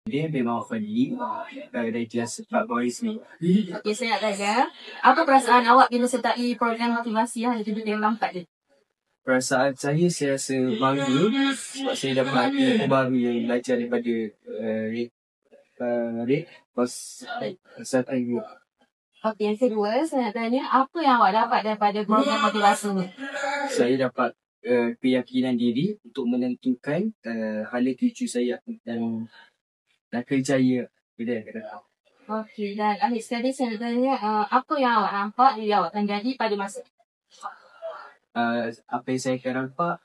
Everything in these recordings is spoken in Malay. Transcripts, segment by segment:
Dia memang friendly dari kelas 4 boys ni. Okey, saya nak tanya, apa perasaan awak bila sertai program motivasi yang ada di dalam 4 ni? Perasaan saya rasa bangga sebab saya dapat ilmu baru yang belajar daripada Rik pasal saya. Okey, yang kedua, saya nak tanya, apa yang awak dapat daripada program motivasi ni? Saya dapat keyakinan diri untuk menentukan hala tuju saya dan kerjaya bila akan datang. Okey, dan akhir sekali saya nak tanya, apa yang awak nampak yang awak akan jadi pada masa ni? Apa yang saya akan nampak,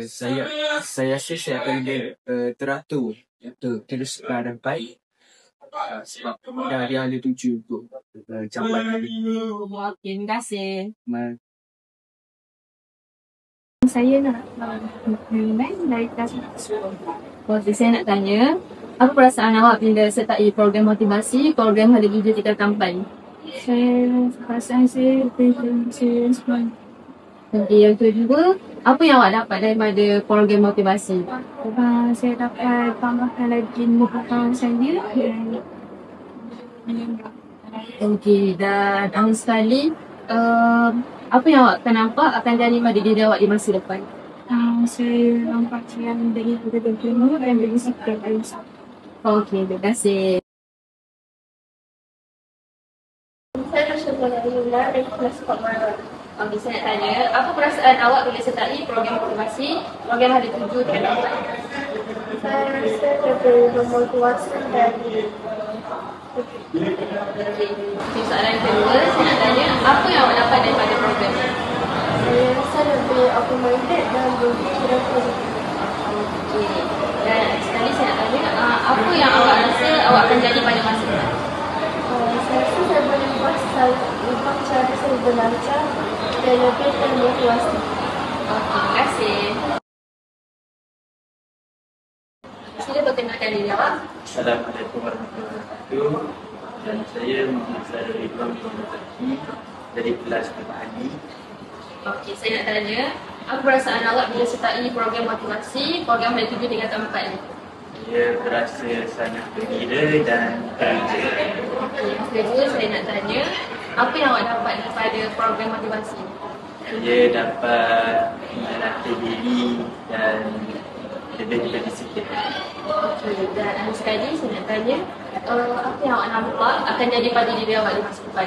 saya rasa saya akan teratur terus ke arah baik sebab dah ada hala tuju untuk capai hari. Okey, terima kasih. Saya nak main dari kelas 10. Okey, saya nak tanya, apa perasaan awak bila sertai program motivasi, program hala tuju tingkatan 4 ni? Perasaan saya semua. Okey, yang kedua, apa yang awak dapat daripada program motivasi? Saya dapat tambahkan lagi pengetahuan saya dan Okey, dan akhir sekali, apa yang awak akan nampak akan jadi pada diri awak di masa depan? saya nampak saya menjadi betul-betul dan bersikap dalam Okey, terima kasih. Saya rasa dari kelas 4. Okey, saya nak tanya, apa perasaan awak bila sertai program motivasi, program hala tuju tingkatan 4? Saya rasa lebih bermotivasi dari Okey, soalan kedua, saya nak tanya, apa yang awak dapat daripada program ni? saya rasa lebih open-minded dan berfikiran positif. Okey, dan sekali saya nak tanya, apa yang awak rasa awak akan jadi pada masa depan? Saya rasa saya boleh ubah cara saya belajar dan lebih termotivasi. Okey, terima kasih. Sila perkenalkan diri awak. Assalamualaikum warahmatullahi wabarakatuh. Dan saya Muhammad Sarul Ibrahim dari kelas 4 Okey, saya nak tanya, apa perasaan awak bila sertai program motivasi, program hala tuju tingkatan 4 ni? Dia berasa sangat gembira dan bangga. Okey, yang kedua saya nak tanya, apa yang awak dapat daripada program motivasi? Saya dapat melatih diri dan lebih berdisiplin. Okey, dan akhir sekali saya nak tanya, apa yang awak nampak akan jadi pada diri awak di masa depan?